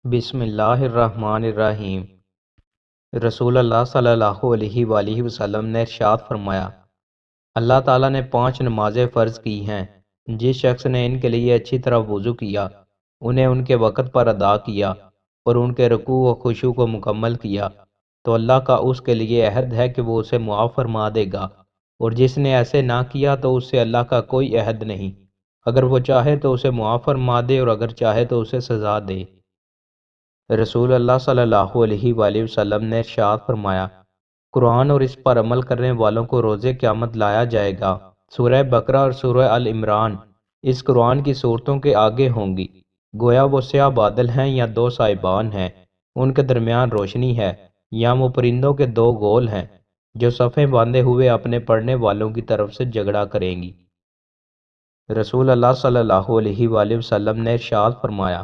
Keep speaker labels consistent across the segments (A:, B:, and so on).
A: بسم اللہ الرحمن الرحیم۔ رسول اللہ صلی اللہ علیہ وآلہ وسلم نے ارشاد فرمایا، اللہ تعالیٰ نے 5 نمازیں فرض کی ہیں۔ جس شخص نے ان کے لیے اچھی طرح وضو کیا، انہیں ان کے وقت پر ادا کیا اور ان کے رکوع و خشوع کو مکمل کیا تو اللہ کا اس کے لیے عہد ہے کہ وہ اسے معاف فرما دے گا، اور جس نے ایسے نہ کیا تو اس سے اللہ کا کوئی عہد نہیں۔ اگر وہ چاہے تو اسے معاف فرما دے اور اگر چاہے تو اسے سزا دے۔ رسول اللہ صلی اللہ علیہ وآلہ وسلم نے ارشاد فرمایا، قرآن اور اس پر عمل کرنے والوں کو روز قیامت لایا جائے گا۔ سورہ بقرہ اور سورہ ال عمران اس قرآن کی صورتوں کے آگے ہوں گی، گویا وہ سیاہ بادل ہیں یا 2 سائبان ہیں، ان کے درمیان روشنی ہے، یا وہ پرندوں کے 2 گول ہیں جو صفیں باندھے ہوئے اپنے پڑھنے والوں کی طرف سے جھگڑا کریں گی۔ رسول اللہ صلی اللہ علیہ وآلہ وسلم نے ارشاد فرمایا،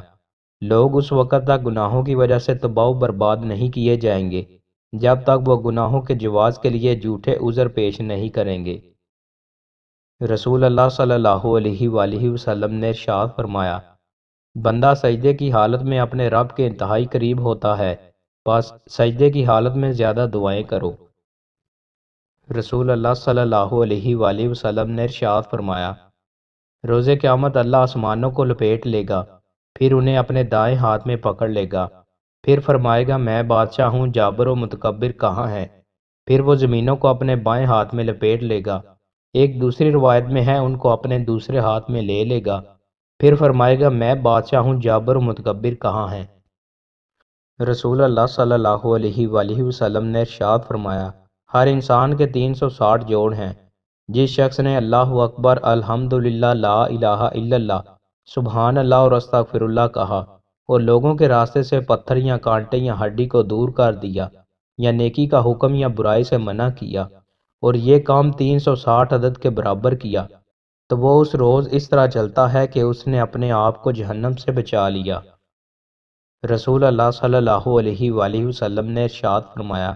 A: لوگ اس وقت تک گناہوں کی وجہ سے تباہ و برباد نہیں کیے جائیں گے جب تک وہ گناہوں کے جواز کے لیے جھوٹے عذر پیش نہیں کریں گے۔ رسول اللہ صلی اللہ علیہ وآلہ وسلم نے ارشاد فرمایا، بندہ سجدے کی حالت میں اپنے رب کے انتہائی قریب ہوتا ہے، بس سجدے کی حالت میں زیادہ دعائیں کرو۔ رسول اللہ صلی اللہ علیہ وآلہ وسلم نے ارشاد فرمایا، روز قیامت اللہ آسمانوں کو لپیٹ لے گا، پھر انہیں اپنے دائیں ہاتھ میں پکڑ لے گا، پھر فرمائے گا میں بادشاہ ہوں، جابر و متکبر کہاں ہے؟ پھر وہ زمینوں کو اپنے بائیں ہاتھ میں لپیٹ لے گا، ایک دوسری روایت میں ہے ان کو اپنے دوسرے ہاتھ میں لے لے گا، پھر فرمائے گا میں بادشاہ ہوں، جابر و متکبر کہاں ہیں؟ رسول اللہ صلی اللہ علیہ وآلہ وسلم نے ارشاد فرمایا، ہر انسان کے 360 جوڑ ہیں۔ جس شخص نے اللہ اکبر، الحمدللہ، لا الہ الا اللہ، سبحان اللہ اور استغفر اللہ کہا اور لوگوں کے راستے سے پتھر یا کانٹے یا ہڈی کو دور کر دیا، یا نیکی کا حکم یا برائی سے منع کیا، اور یہ کام 360 عدد کے برابر کیا، تو وہ اس روز اس طرح چلتا ہے کہ اس نے اپنے آپ کو جہنم سے بچا لیا۔ رسول اللہ صلی اللہ علیہ وآلہ وسلم نے ارشاد فرمایا،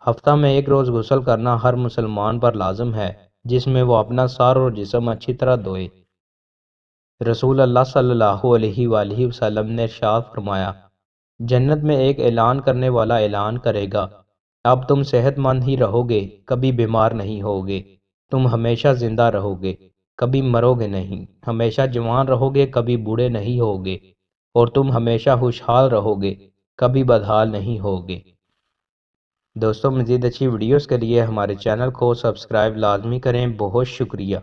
A: ہفتہ میں 1 روز غسل کرنا ہر مسلمان پر لازم ہے، جس میں وہ اپنا سر اور جسم اچھی طرح دھوئے۔ رسول اللہ صلی اللہ علیہ وآلہ وسلم نے ارشاد فرمایا، جنت میں ایک اعلان کرنے والا اعلان کرے گا، اب تم صحت مند ہی رہو گے، کبھی بیمار نہیں ہوگے، تم ہمیشہ زندہ رہو گے، کبھی مرو گے نہیں، ہمیشہ جوان رہو گے، کبھی بوڑھے نہیں ہوگے، اور تم ہمیشہ خوشحال رہو گے، کبھی بدحال نہیں ہوگے۔ دوستوں، مزید اچھی ویڈیوز کے لیے ہمارے چینل کو سبسکرائب لازمی کریں۔ بہت شکریہ۔